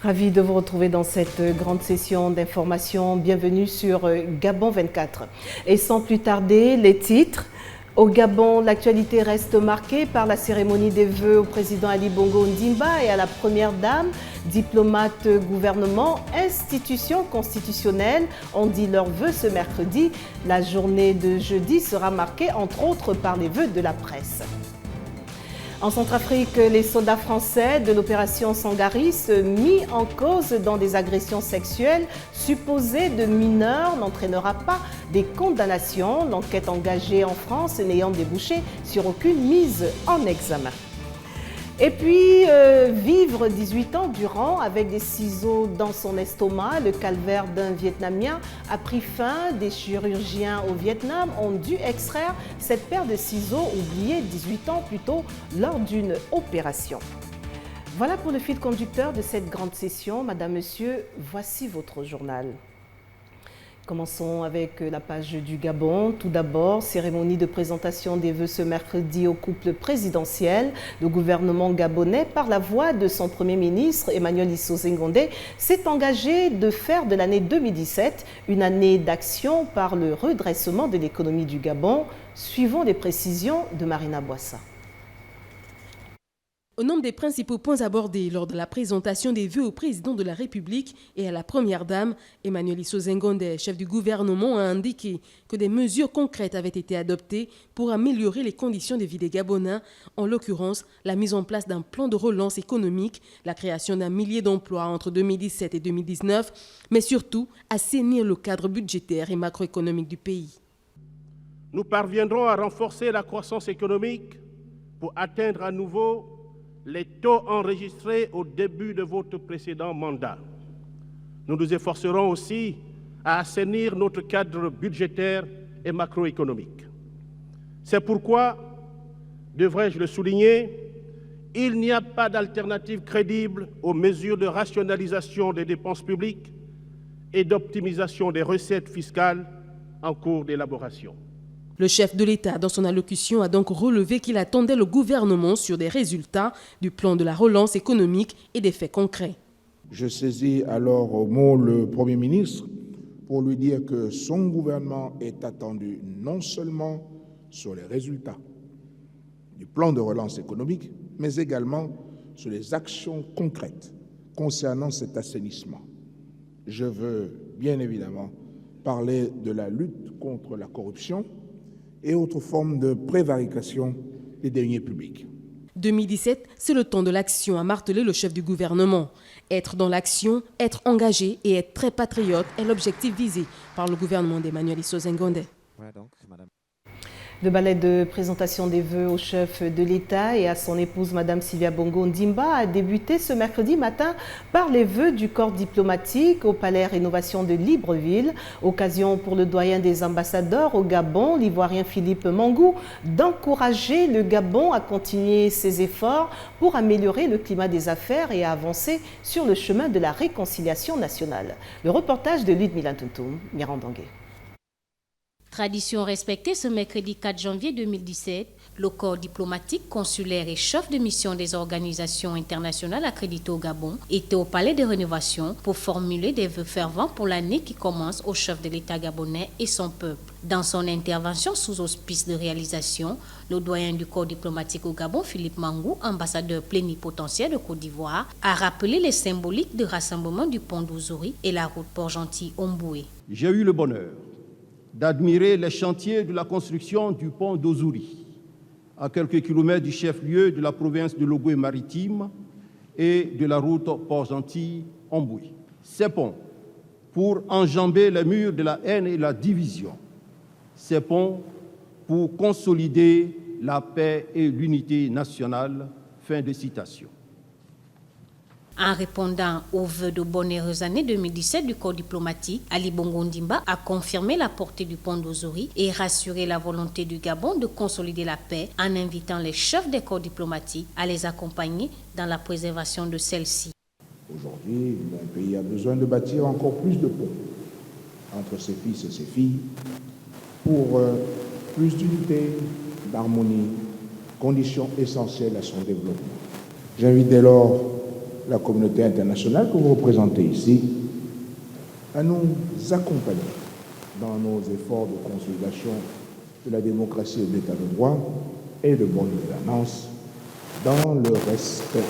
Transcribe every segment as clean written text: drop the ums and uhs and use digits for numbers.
Ravi de vous retrouver dans cette grande session d'information. Bienvenue sur Gabon 24. Et sans plus tarder, les titres. Au Gabon, l'actualité reste marquée par la cérémonie des vœux au président Ali Bongo Ondimba et à la première dame. Diplomates, gouvernement, institutions constitutionnelles ont dit leurs vœux ce mercredi. La journée de jeudi sera marquée entre autres par les vœux de la presse. En Centrafrique, les soldats français de l'opération Sangaris, mis en cause dans des agressions sexuelles supposées de mineurs, n'entraînera pas des condamnations. L'enquête engagée en France n'ayant débouché sur aucune mise en examen. Et puis, vivre 18 ans durant avec des ciseaux dans son estomac, le calvaire d'un Vietnamien a pris fin. Des chirurgiens au Vietnam ont dû extraire cette paire de ciseaux oubliés 18 ans plus tôt lors d'une opération. Voilà pour le fil conducteur de cette grande session. Madame, Monsieur, voici votre journal. Commençons avec la page du Gabon. Tout d'abord, cérémonie de présentation des vœux ce mercredi au couple présidentiel. Le gouvernement gabonais, par la voix de son Premier ministre Emmanuel Issoze Ngondé, s'est engagé de faire de l'année 2017 une année d'action par le redressement de l'économie du Gabon, suivant les précisions de Marina Boissa. Au nombre des principaux points abordés lors de la présentation des vœux au président de la République et à la première dame, Emmanuel Issoze Ngondé, chef du gouvernement, a indiqué que des mesures concrètes avaient été adoptées pour améliorer les conditions de vie des Gabonais, en l'occurrence la mise en place d'un plan de relance économique, la création d'un millier d'emplois entre 2017 et 2019, mais surtout assainir le cadre budgétaire et macroéconomique du pays. Nous parviendrons à renforcer la croissance économique pour atteindre à nouveau les taux enregistrés au début de votre précédent mandat. Nous nous efforcerons aussi à assainir notre cadre budgétaire et macroéconomique. C'est pourquoi, devrais-je le souligner, il n'y a pas d'alternative crédible aux mesures de rationalisation des dépenses publiques et d'optimisation des recettes fiscales en cours d'élaboration. Le chef de l'État, dans son allocution, a donc relevé qu'il attendait le gouvernement sur des résultats du plan de la relance économique et des faits concrets. Je saisis alors au mot le Premier ministre pour lui dire que son gouvernement est attendu non seulement sur les résultats du plan de relance économique, mais également sur les actions concrètes concernant cet assainissement. Je veux bien évidemment parler de la lutte contre la corruption et autres formes de prévarication des deniers publics. 2017, c'est le temps de l'action, a martelé le chef du gouvernement. Être dans l'action, être engagé et être très patriote est l'objectif visé par le gouvernement d'Emmanuel Issoze Ngondé. Le ballet de présentation des vœux au chef de l'État et à son épouse, Madame Sylvia Bongo Ondimba, a débuté ce mercredi matin par les vœux du corps diplomatique au Palais Rénovation de Libreville. Occasion pour le doyen des ambassadeurs au Gabon, l'Ivoirien Philippe Mangou, d'encourager le Gabon à continuer ses efforts pour améliorer le climat des affaires et à avancer sur le chemin de la réconciliation nationale. Le reportage de Ludmila Tuntum, Mirandangé. Tradition respectée ce mercredi 4 janvier 2017, le corps diplomatique, consulaire et chef de mission des organisations internationales accréditées au Gabon était au Palais de Rénovation pour formuler des vœux fervents pour l'année qui commence au chef de l'État gabonais et son peuple. Dans son intervention sous auspice de réalisation, le doyen du corps diplomatique au Gabon, Philippe Mangou, ambassadeur plénipotentiaire de Côte d'Ivoire, a rappelé les symboliques de rassemblement du pont d'Ouzouri et la route Port-Gentil-Omboué. J'ai eu le bonheur d'admirer les chantiers de la construction du pont d'Ouzouri, à quelques kilomètres du chef-lieu de la province de l'Ogooué-Maritime et de la route Port-Gentil-Omboué. Ces ponts, pour enjamber les murs de la haine et la division. Ces ponts, pour consolider la paix et l'unité nationale. Fin de citation. En répondant aux vœux de bonne et heureuse année 2017 du corps diplomatique, Ali Bongo Ondimba a confirmé la portée du pont d'Ouzouri et rassuré la volonté du Gabon de consolider la paix en invitant les chefs des corps diplomatiques à les accompagner dans la préservation de celle-ci. Aujourd'hui, mon pays a besoin de bâtir encore plus de ponts entre ses fils et ses filles pour plus d'unité, d'harmonie, condition essentielle à son développement. J'invite dès lors la communauté internationale que vous représentez ici à nous accompagner dans nos efforts de consolidation de la démocratie et de l'état de droit et de bonne gouvernance dans le respect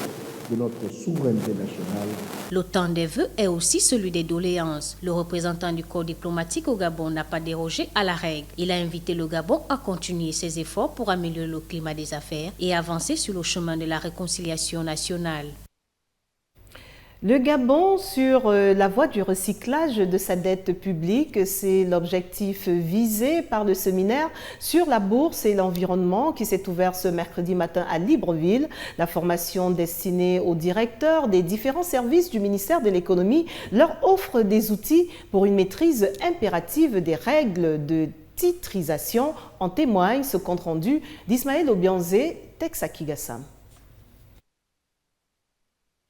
de notre souveraineté nationale. Le temps des vœux est aussi celui des doléances. Le représentant du corps diplomatique au Gabon n'a pas dérogé à la règle. Il a invité le Gabon à continuer ses efforts pour améliorer le climat des affaires et avancer sur le chemin de la réconciliation nationale. Le Gabon sur la voie du recyclage de sa dette publique, c'est l'objectif visé par le séminaire sur la bourse et l'environnement qui s'est ouvert ce mercredi matin à Libreville. La formation destinée aux directeurs des différents services du ministère de l'économie leur offre des outils pour une maîtrise impérative des règles de titrisation. En témoigne ce compte-rendu d'Ismaël Obianzé, Texaki Gassam.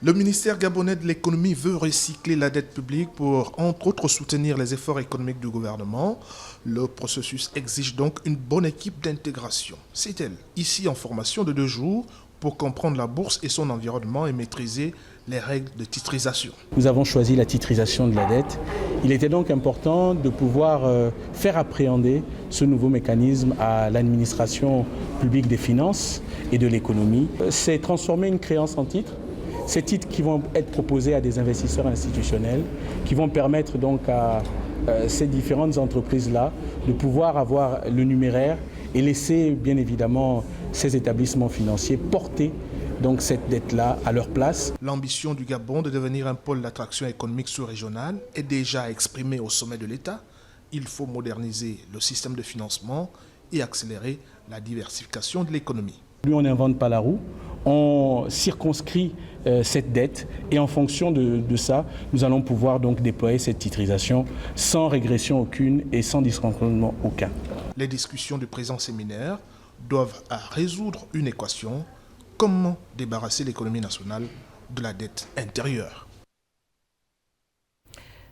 Le ministère gabonais de l'économie veut recycler la dette publique pour, entre autres, soutenir les efforts économiques du gouvernement. Le processus exige donc une bonne équipe d'intégration. C'est elle, ici en formation de 2 jours, pour comprendre la bourse et son environnement et maîtriser les règles de titrisation. Nous avons choisi la titrisation de la dette. Il était donc important de pouvoir faire appréhender ce nouveau mécanisme à l'administration publique des finances et de l'économie. C'est transformer une créance en titre. Ces titres qui vont être proposés à des investisseurs institutionnels, qui vont permettre donc à ces différentes entreprises-là de pouvoir avoir le numéraire et laisser bien évidemment ces établissements financiers porter donc cette dette-là à leur place. L'ambition du Gabon de devenir un pôle d'attraction économique sous-régional est déjà exprimée au sommet de l'État. Il faut moderniser le système de financement et accélérer la diversification de l'économie. Plus on n'invente pas la roue, on circonscrit cette dette et en fonction de ça, nous allons pouvoir donc déployer cette titrisation sans régression aucune et sans dysfonctionnement aucun. Les discussions du présent séminaire doivent résoudre une équation: comment débarrasser l'économie nationale de la dette intérieure.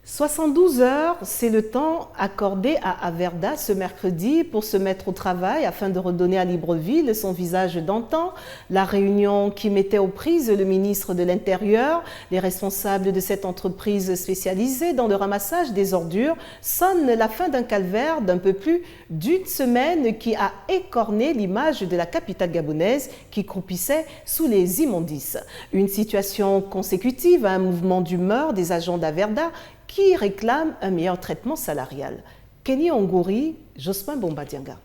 72 heures, c'est le temps accordé à Averda ce mercredi pour se mettre au travail afin de redonner à Libreville son visage d'antan. La réunion qui mettait aux prises le ministre de l'Intérieur, les responsables de cette entreprise spécialisée dans le ramassage des ordures, sonne la fin d'un calvaire d'un peu plus d'une semaine qui a écorné l'image de la capitale gabonaise qui croupissait sous les immondices. Une situation consécutive à un mouvement d'humeur des agents d'Averda qui réclament un meilleur traitement salarial. Kenny Ongouri, Jospin Bombadianga.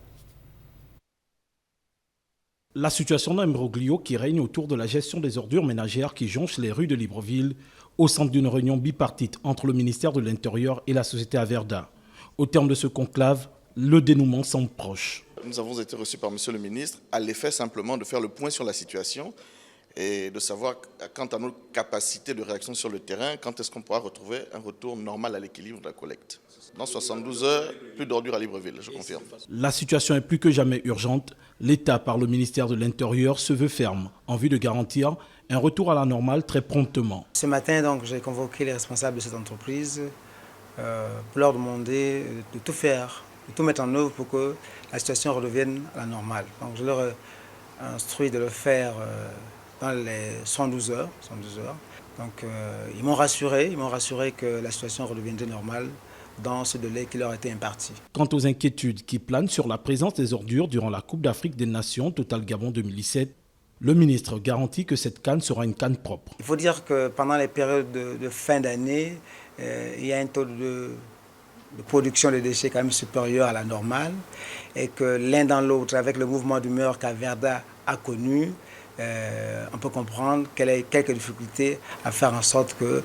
La situation d'imbroglio qui règne autour de la gestion des ordures ménagères qui jonchent les rues de Libreville au centre d'une réunion bipartite entre le ministère de l'Intérieur et la société Averda. Au terme de ce conclave, le dénouement semble proche. Nous avons été reçus par Monsieur le ministre à l'effet simplement de faire le point sur la situation et de savoir quant à nos capacités de réaction sur le terrain, quand est-ce qu'on pourra retrouver un retour normal à l'équilibre de la collecte. Dans 72 heures, plus d'ordures à Libreville, je confirme. La situation est plus que jamais urgente. L'État, par le ministère de l'Intérieur, se veut ferme en vue de garantir un retour à la normale très promptement. Ce matin, donc, j'ai convoqué les responsables de cette entreprise pour leur demander de tout faire, de tout mettre en œuvre pour que la situation redevienne à la normale. Donc, je leur ai instruit de le faire dans les 112 heures. Donc ils m'ont rassuré que la situation redeviendrait normale dans ce délai qui leur a été imparti. Quant aux inquiétudes qui planent sur la présence des ordures durant la Coupe d'Afrique des Nations Total Gabon 2017, le ministre garantit que cette canne sera une canne propre. Il faut dire que pendant les périodes de fin d'année, il y a un taux de production de déchets quand même supérieur à la normale et que l'un dans l'autre, avec le mouvement d'humeur qu'Averda a connu, on peut comprendre qu'elle a quelques difficultés à faire en sorte que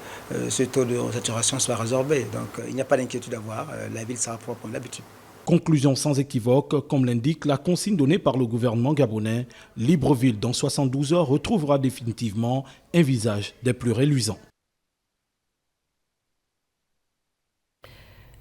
ce taux de saturation soit résorbé. Donc il n'y a pas d'inquiétude à avoir, la ville sera propre comme d'habitude. Conclusion sans équivoque, comme l'indique la consigne donnée par le gouvernement gabonais, Libreville dans 72 heures retrouvera définitivement un visage des plus reluisants.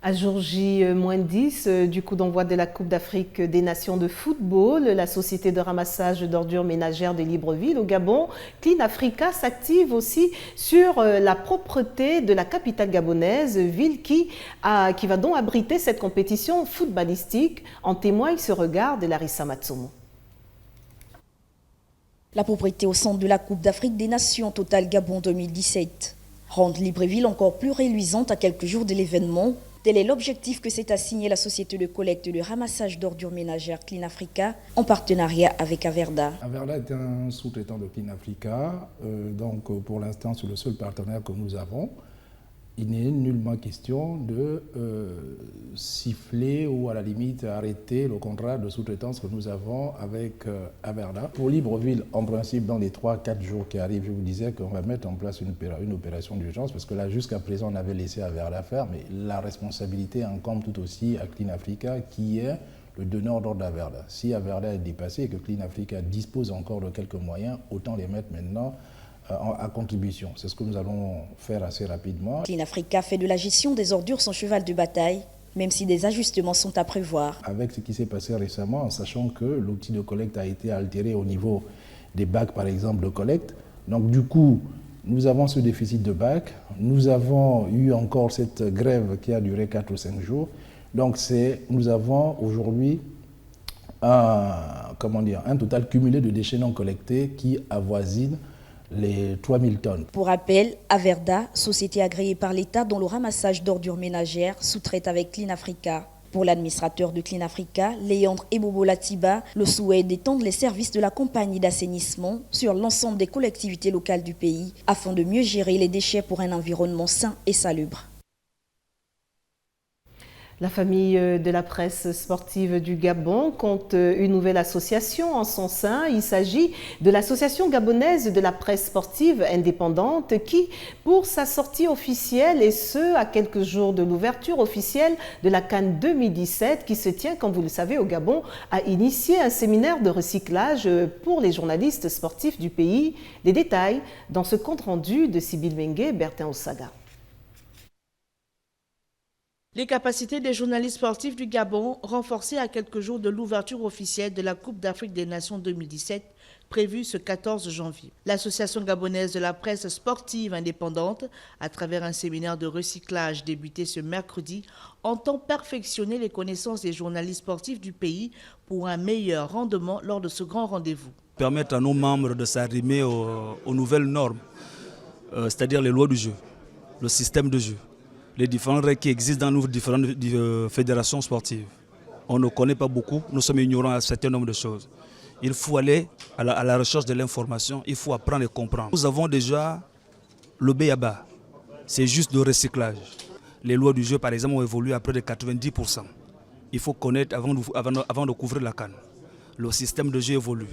À jour J-10 du coup d'envoi de la Coupe d'Afrique des Nations de football, la société de ramassage d'ordures ménagères de Libreville au Gabon, Clean Africa, s'active aussi sur la propreté de la capitale gabonaise, ville qui va donc abriter cette compétition footballistique. En témoigne ce regard de Larissa Matsumo. La propriété au centre de la Coupe d'Afrique des Nations Total Gabon 2017. Rendre Libreville encore plus reluisante à quelques jours de l'événement. Tel est l'objectif que s'est assigné la société de collecte et de ramassage d'ordures ménagères Clean Africa en partenariat avec Averda. Averda est un sous-traitant de Clean Africa, donc pour l'instant c'est le seul partenaire que nous avons. Il n'est nullement question de siffler ou à la limite arrêter le contrat de sous-traitance que nous avons avec Averda. Pour Libreville, en principe, dans les 3-4 jours qui arrivent, je vous disais qu'on va mettre en place une opération d'urgence parce que là, jusqu'à présent, on avait laissé Averda faire, mais la responsabilité incombe tout aussi à Clean Africa qui est le donneur d'ordre d'Averda. Si Averda est dépassé et que Clean Africa dispose encore de quelques moyens, autant les mettre maintenant à contribution. C'est ce que nous allons faire assez rapidement. Clean Africa fait de la gestion des ordures son cheval de bataille, même si des ajustements sont à prévoir. Avec ce qui s'est passé récemment, en sachant que l'outil de collecte a été altéré au niveau des bacs, par exemple, de collecte. Donc du coup, nous avons ce déficit de bacs. Nous avons eu encore cette grève qui a duré 4 ou 5 jours. Donc nous avons aujourd'hui un total cumulé de déchets non collectés qui avoisine les 3000 tonnes. Pour rappel, Averda, société agréée par l'État dont le ramassage d'ordures ménagères sous-traite avec Clean Africa. Pour l'administrateur de Clean Africa, Léandre Ebobo Latiba, le souhait d'étendre les services de la compagnie d'assainissement sur l'ensemble des collectivités locales du pays afin de mieux gérer les déchets pour un environnement sain et salubre. La famille de la presse sportive du Gabon compte une nouvelle association en son sein. Il s'agit de l'Association gabonaise de la presse sportive indépendante qui, pour sa sortie officielle, et ce, à quelques jours de l'ouverture officielle de la CAN 2017 qui se tient, comme vous le savez, au Gabon, a initié un séminaire de recyclage pour les journalistes sportifs du pays. Les détails dans ce compte-rendu de Sibyl Mengue et Bertin Osaga. Les capacités des journalistes sportifs du Gabon renforcées à quelques jours de l'ouverture officielle de la Coupe d'Afrique des Nations 2017 prévue ce 14 janvier. L'Association gabonaise de la presse sportive indépendante, à travers un séminaire de recyclage débuté ce mercredi, entend perfectionner les connaissances des journalistes sportifs du pays pour un meilleur rendement lors de ce grand rendez-vous. Permettre à nos membres de s'arrimer aux nouvelles normes, c'est-à-dire les lois du jeu, le système de jeu, les différents règles qui existent dans nos différentes fédérations sportives. On ne connaît pas beaucoup, nous sommes ignorants à un certain nombre de choses. Il faut aller à la recherche de l'information, il faut apprendre et comprendre. Nous avons déjà le B.A.B.A, c'est juste le recyclage. Les lois du jeu, par exemple, ont évolué à près de 90%. Il faut connaître avant de couvrir la CAN. Le système de jeu évolue.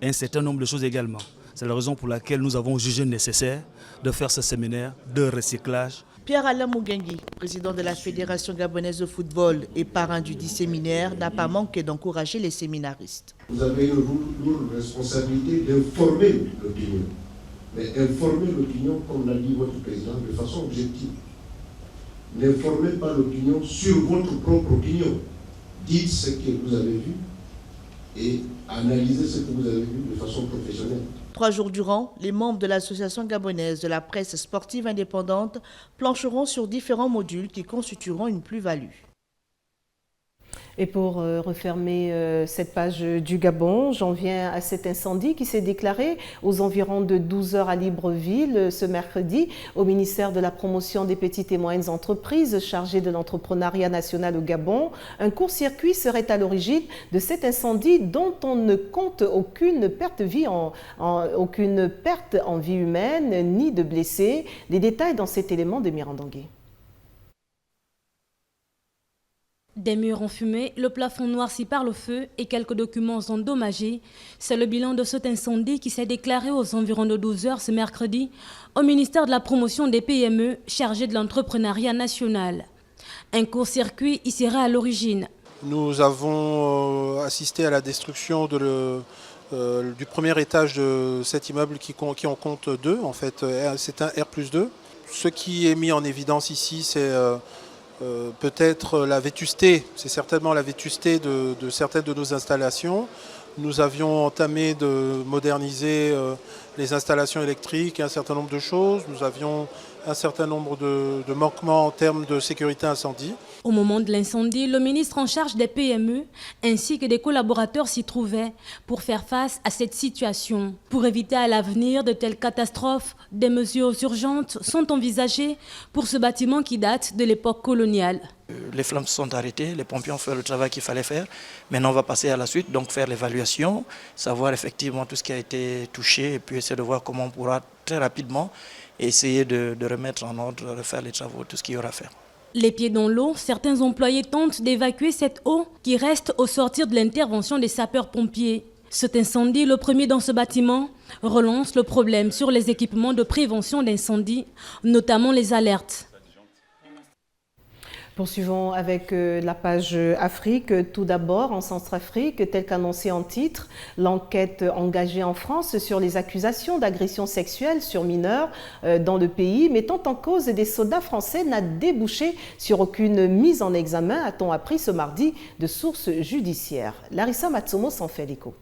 Un certain nombre de choses également. C'est la raison pour laquelle nous avons jugé nécessaire de faire ce séminaire de recyclage. Pierre-Alain Mougengi, président de la Fédération gabonaise de football et parrain du dit séminaire, n'a pas manqué d'encourager les séminaristes. Vous avez une lourde responsabilité d'informer l'opinion. Mais informer l'opinion, comme l'a dit votre président, de façon objective. N'informez pas l'opinion sur votre propre opinion. Dites ce que vous avez vu et analysez ce que vous avez vu de façon professionnelle. 3 jours durant, les membres de l'Association gabonaise de la presse sportive indépendante plancheront sur différents modules qui constitueront une plus-value. Et pour refermer cette page du Gabon, j'en viens à cet incendie qui s'est déclaré aux environs de 12 h à Libreville ce mercredi au ministère de la Promotion des petites et moyennes entreprises chargé de l'entrepreneuriat national au Gabon. Un court-circuit serait à l'origine de cet incendie dont on ne compte aucune perte en vie humaine ni de blessés. Les détails dans cet élément de Mirandangé. Des murs ont fumé, le plafond noirci par le feu et quelques documents endommagés. C'est le bilan de cet incendie qui s'est déclaré aux environs de 12 h ce mercredi au ministère de la Promotion des PME chargé de l'entrepreneuriat national. Un court-circuit y serait à l'origine. Nous avons assisté à la destruction du premier étage de cet immeuble qui en compte 2. En fait, c'est un R+2. Ce qui est mis en évidence ici, c'est peut-être la vétusté, c'est certainement la vétusté de certaines de nos installations. Nous avions entamé de moderniser les installations électriques et un certain nombre de choses. Nous avions un certain nombre de manquements en termes de sécurité incendie. Au moment de l'incendie, le ministre en charge des PME ainsi que des collaborateurs s'y trouvaient pour faire face à cette situation. Pour éviter à l'avenir de telles catastrophes, des mesures urgentes sont envisagées pour ce bâtiment qui date de l'époque coloniale. Les flammes se sont arrêtées, les pompiers ont fait le travail qu'il fallait faire. Maintenant, on va passer à la suite, donc faire l'évaluation, savoir effectivement tout ce qui a été touché et puis essayer de voir comment on pourra très rapidement essayer de remettre en ordre, de faire les travaux, tout ce qu'il y aura à faire. Les pieds dans l'eau, certains employés tentent d'évacuer cette eau qui reste au sortir de l'intervention des sapeurs-pompiers. Cet incendie, le premier dans ce bâtiment, relance le problème sur les équipements de prévention d'incendie, notamment les alertes. Poursuivons avec la page Afrique. Tout d'abord, en Centrafrique, tel qu'annoncé en titre, l'enquête engagée en France sur les accusations d'agression sexuelle sur mineurs dans le pays, mettant en cause des soldats français, n'a débouché sur aucune mise en examen, a-t-on appris ce mardi de sources judiciaires. Larissa Matsomo s'en fait l'écho.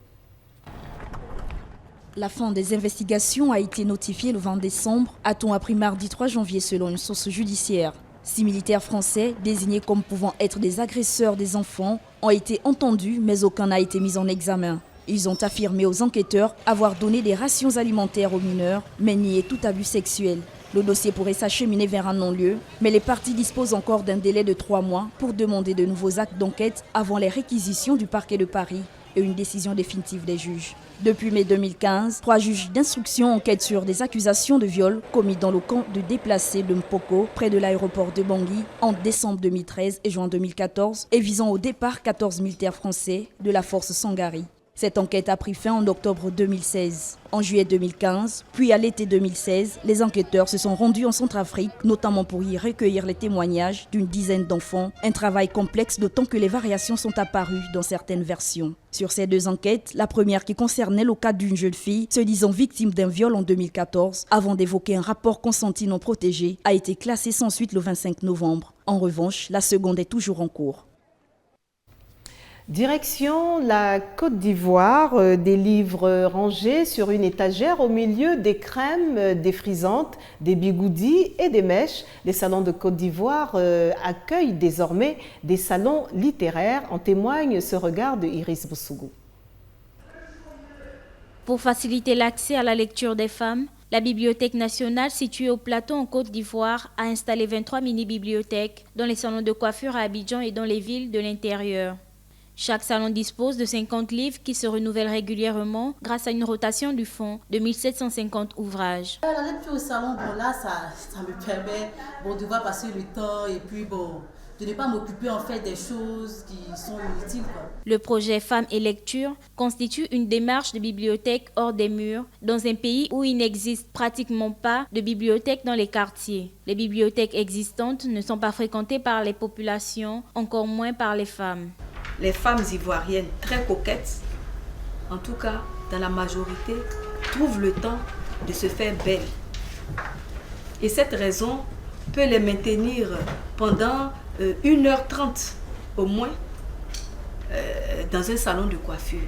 La fin des investigations a été notifiée le 20 décembre, a-t-on appris mardi 3 janvier selon une source judiciaire. 6 militaires français, désignés comme pouvant être des agresseurs des enfants, ont été entendus, mais aucun n'a été mis en examen. Ils ont affirmé aux enquêteurs avoir donné des rations alimentaires aux mineurs, mais nié tout abus sexuel. Le dossier pourrait s'acheminer vers un non-lieu, mais les parties disposent encore d'un délai de 3 mois pour demander de nouveaux actes d'enquête avant les réquisitions du parquet de Paris et une décision définitive des juges. Depuis mai 2015, 3 juges d'instruction enquêtent sur des accusations de viol commis dans le camp de déplacés de Mpoko, près de l'aéroport de Bangui, en décembre 2013 et juin 2014, et visant au départ 14 militaires français de la force Sangari. Cette enquête a pris fin en octobre 2016. En juillet 2015, puis à l'été 2016, les enquêteurs se sont rendus en Centrafrique, notamment pour y recueillir les témoignages d'une dizaine d'enfants. Un travail complexe, d'autant que les variations sont apparues dans certaines versions. Sur ces 2 enquêtes, la première qui concernait le cas d'une jeune fille se disant victime d'un viol en 2014, avant d'évoquer un rapport consenti non protégé, a été classée sans suite le 25 novembre. En revanche, la seconde est toujours en cours. Direction la Côte d'Ivoire, des livres rangés sur une étagère au milieu des crèmes défrisantes, des bigoudis et des mèches. Les salons de Côte d'Ivoire accueillent désormais des salons littéraires. En témoigne ce regard de Iris Boussougou. Pour faciliter l'accès à la lecture des femmes, la Bibliothèque nationale située au plateau en Côte d'Ivoire a installé 23 mini-bibliothèques dans les salons de coiffure à Abidjan et dans les villes de l'intérieur. Chaque salon dispose de 50 livres qui se renouvellent régulièrement grâce à une rotation du fonds de 1750 ouvrages. La lecture au salon, là, ça me permet de voir passer le temps et puis de ne pas m'occuper en fait des choses qui sont inutiles. Le projet Femmes et Lecture constitue une démarche de bibliothèque hors des murs dans un pays où il n'existe pratiquement pas de bibliothèques dans les quartiers. Les bibliothèques existantes ne sont pas fréquentées par les populations, encore moins par les femmes. Les femmes ivoiriennes très coquettes, en tout cas dans la majorité, trouvent le temps de se faire belles. Et cette raison peut les maintenir pendant 1h30 au moins dans un salon de coiffure.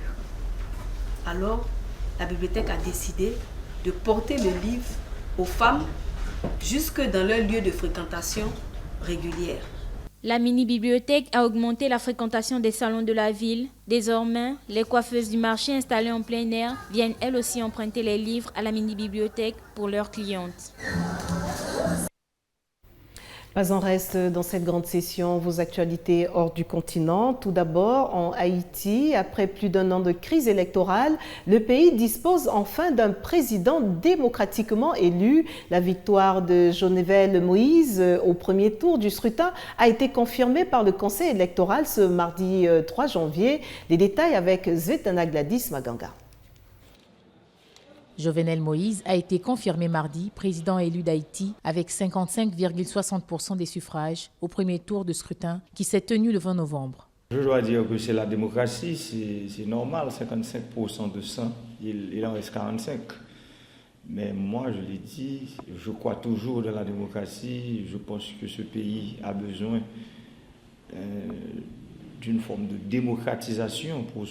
Alors, la bibliothèque a décidé de porter le livre aux femmes jusque dans leur lieu de fréquentation régulière. La mini-bibliothèque a augmenté la fréquentation des salons de la ville. Désormais, les coiffeuses du marché installées en plein air viennent elles aussi emprunter les livres à la mini-bibliothèque pour leurs clientes. Pas en reste dans cette grande session, vos actualités hors du continent. Tout d'abord, en Haïti, après plus d'1 an de crise électorale, le pays dispose enfin d'un président démocratiquement élu. La victoire de Jovenel Moïse au premier tour du scrutin a été confirmée par le Conseil électoral ce mardi 3 janvier. Les détails avec Zvetana Gladys Maganga. Jovenel Moïse a été confirmé mardi président élu d'Haïti avec 55,60% des suffrages au premier tour de scrutin qui s'est tenu le 20 novembre. Je dois dire que c'est la démocratie, c'est normal, 55% de 100, il en reste 45. Mais moi, je l'ai dit, je crois toujours dans la démocratie, je pense que ce pays a besoin une forme de démocratisation pour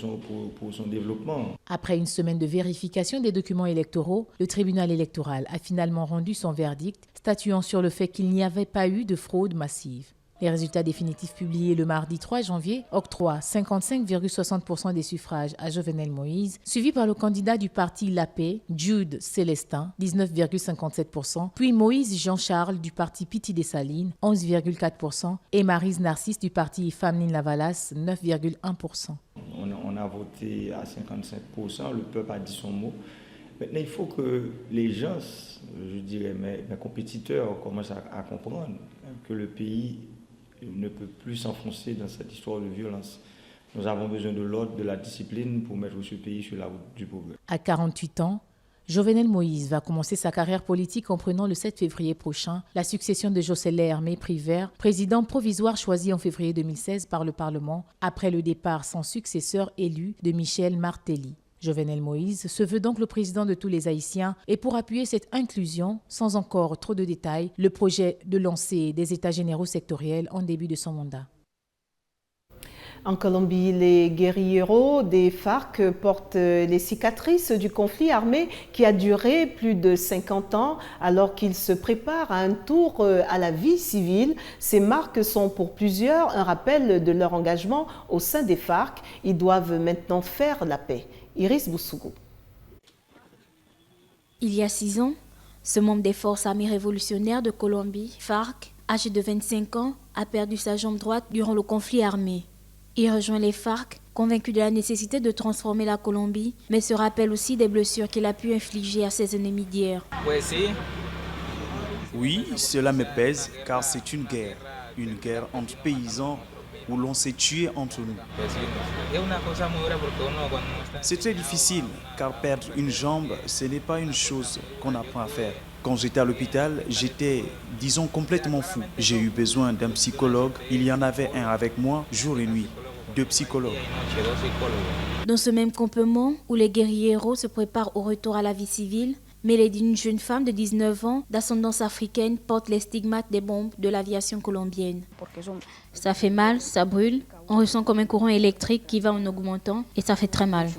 son développement. Après une semaine de vérification des documents électoraux, le tribunal électoral a finalement rendu son verdict, statuant sur le fait qu'il n'y avait pas eu de fraude massive. Les résultats définitifs publiés le mardi 3 janvier octroient 55,60% des suffrages à Jovenel Moïse, suivi par le candidat du parti La Paix, Jude Célestin, 19,57%, puis Moïse Jean-Charles du parti Piti des Salines, 11,4%, et Maryse Narcisse du parti Femmes Lavalas, 9,1%. On a voté à 55%, le peuple a dit son mot. Maintenant, il faut que les gens, je dirais mes compétiteurs, commencent à comprendre que le pays ne peut plus s'enfoncer dans cette histoire de violence. Nous avons besoin de l'ordre, de la discipline pour mettre ce pays sur la route du progrès. À 48 ans, Jovenel Moïse va commencer sa carrière politique en prenant le 7 février prochain la succession de Joscélin Hermé Privert, président provisoire choisi en février 2016 par le Parlement, après le départ sans successeur élu de Michel Martelly. Jovenel Moïse se veut donc le président de tous les Haïtiens et pour appuyer cette inclusion, sans encore trop de détails, le projet de lancer des États généraux sectoriels en début de son mandat. En Colombie, les guérilleros des FARC portent les cicatrices du conflit armé qui a duré plus de 50 ans alors qu'ils se préparent à un tour à la vie civile. Ces marques sont pour plusieurs un rappel de leur engagement au sein des FARC. Ils doivent maintenant faire la paix. Iris Boussougou. Il y a 6 ans, ce membre des forces armées révolutionnaires de Colombie, FARC, âgé de 25 ans, a perdu sa jambe droite durant le conflit armé. Il rejoint les FARC, convaincu de la nécessité de transformer la Colombie, mais se rappelle aussi des blessures qu'il a pu infliger à ses ennemis d'hier. Oui, cela me pèse car c'est une guerre entre paysans où l'on s'est tué entre nous. C'est très difficile car perdre une jambe, ce n'est pas une chose qu'on apprend à faire. Quand j'étais à l'hôpital, j'étais, disons, complètement fou. J'ai eu besoin d'un psychologue. Il y en avait un avec moi, jour et nuit. 2 psychologues. Dans ce même campement où les guérilleros se préparent au retour à la vie civile, Mélodie, une jeune femme de 19 ans d'ascendance africaine, porte les stigmates des bombes de l'aviation colombienne. Ça fait mal, ça brûle, on ressent comme un courant électrique qui va en augmentant et ça fait très mal.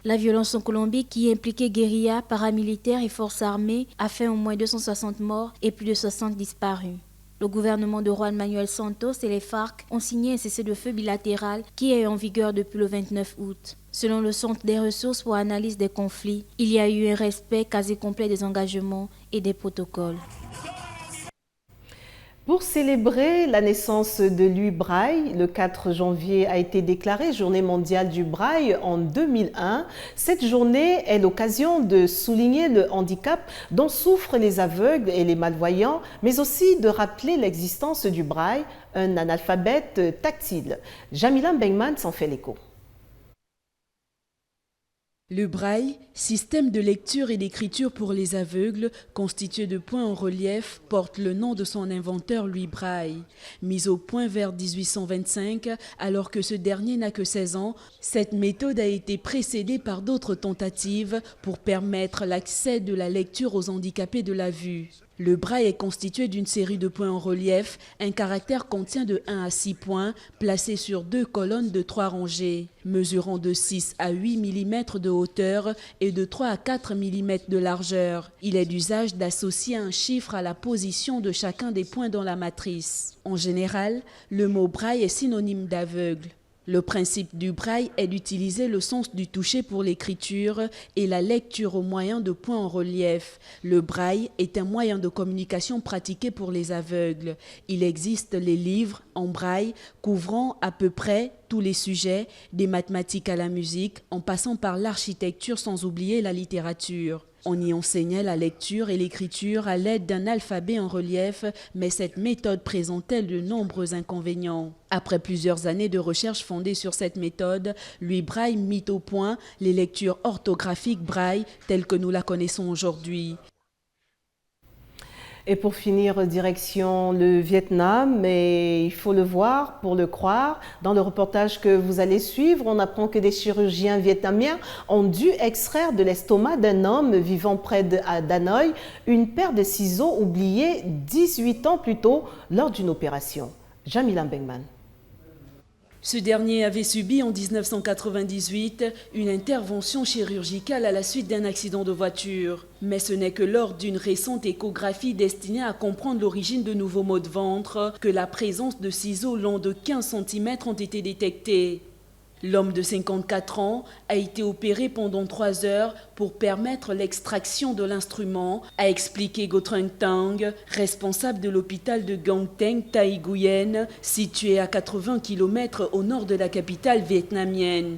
La violence en Colombie, qui impliquait guérilla, paramilitaires et forces armées, a fait au moins 260 morts et plus de 60 disparus. Le gouvernement de Juan Manuel Santos et les FARC ont signé un cessez-le-feu bilatéral qui est en vigueur depuis le 29 août. Selon le Centre des ressources pour analyse des conflits, il y a eu un respect quasi complet des engagements et des protocoles. Pour célébrer la naissance de Louis Braille, le 4 janvier a été déclarée Journée mondiale du Braille en 2001. Cette journée est l'occasion de souligner le handicap dont souffrent les aveugles et les malvoyants, mais aussi de rappeler l'existence du Braille, un analphabète tactile. Jamila Bengman s'en fait l'écho. Le braille, système de lecture et d'écriture pour les aveugles, constitué de points en relief, porte le nom de son inventeur Louis Braille. Mis au point vers 1825, alors que ce dernier n'a que 16 ans, cette méthode a été précédée par d'autres tentatives pour permettre l'accès de la lecture aux handicapés de la vue. Le braille est constitué d'une série de points en relief. Un caractère contient de 1 à 6 points, placés sur 2 colonnes de 3 rangées, mesurant de 6 à 8 mm de hauteur et de 3 à 4 mm de largeur. Il est d'usage d'associer un chiffre à la position de chacun des points dans la matrice. En général, le mot braille est synonyme d'aveugle. Le principe du braille est d'utiliser le sens du toucher pour l'écriture et la lecture au moyen de points en relief. Le braille est un moyen de communication pratiqué pour les aveugles. Il existe les livres en braille couvrant à peu près tous les sujets, des mathématiques à la musique, en passant par l'architecture sans oublier la littérature. On y enseignait la lecture et l'écriture à l'aide d'un alphabet en relief, mais cette méthode présentait de nombreux inconvénients. Après plusieurs années de recherche fondées sur cette méthode, Louis Braille mit au point les lectures orthographiques braille telles que nous la connaissons aujourd'hui. Et pour finir, direction le Vietnam, mais il faut le voir pour le croire. Dans le reportage que vous allez suivre, on apprend que des chirurgiens vietnamiens ont dû extraire de l'estomac d'un homme vivant près de Hanoï une paire de ciseaux oubliés 18 ans plus tôt lors d'une opération. Jamila Bengman. Ce dernier avait subi en 1998 une intervention chirurgicale à la suite d'un accident de voiture. Mais ce n'est que lors d'une récente échographie destinée à comprendre l'origine de nouveaux maux de ventre que la présence de ciseaux longs de 15 cm ont été détectés. L'homme de 54 ans a été opéré pendant 3 heures pour permettre l'extraction de l'instrument, a expliqué Gotrung Tang, responsable de l'hôpital de Gangteng, Tay Nguyen, situé à 80 km au nord de la capitale vietnamienne.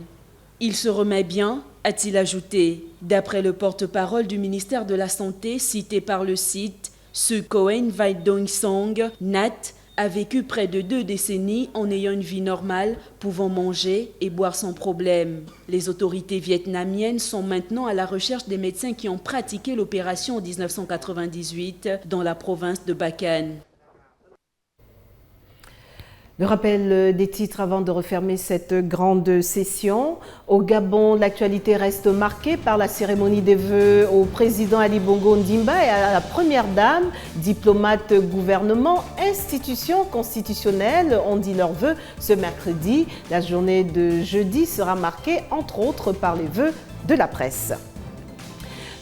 Il se remet bien, a-t-il ajouté. D'après le porte-parole du ministère de la Santé cité par le site, Ce Coen Vai Dong Song, Nat, a vécu près de 2 décennies en ayant une vie normale, pouvant manger et boire sans problème. Les autorités vietnamiennes sont maintenant à la recherche des médecins qui ont pratiqué l'opération en 1998 dans la province de Bacan. Le rappel des titres avant de refermer cette grande session. Au Gabon, l'actualité reste marquée par la cérémonie des vœux au président Ali Bongo Ondimba et à la première dame, diplomates, gouvernement, institutions constitutionnelles ont dit leurs vœux ce mercredi. La journée de jeudi sera marquée entre autres par les vœux de la presse.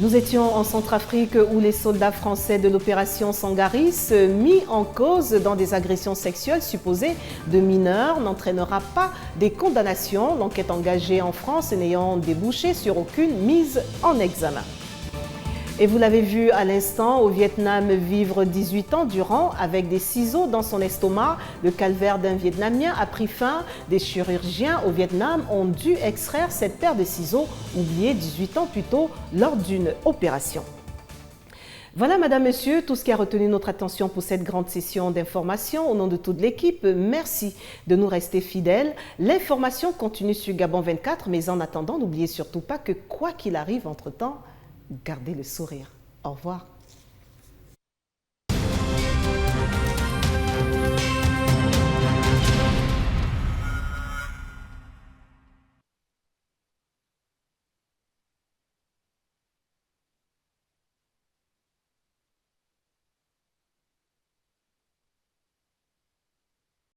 Nous étions en Centrafrique où les soldats français de l'opération Sangaris, mis en cause dans des agressions sexuelles supposées de mineurs, n'entraînera pas des condamnations. L'enquête engagée en France n'ayant débouché sur aucune mise en examen. Et vous l'avez vu à l'instant, au Vietnam, vivre 18 ans durant avec des ciseaux dans son estomac. Le calvaire d'un Vietnamien a pris fin. Des chirurgiens au Vietnam ont dû extraire cette paire de ciseaux oubliés 18 ans plus tôt lors d'une opération. Voilà, Madame, Monsieur, tout ce qui a retenu notre attention pour cette grande session d'information. Au nom de toute l'équipe, merci de nous rester fidèles. L'information continue sur Gabon 24, mais en attendant, n'oubliez surtout pas que quoi qu'il arrive entre-temps, gardez le sourire. Au revoir.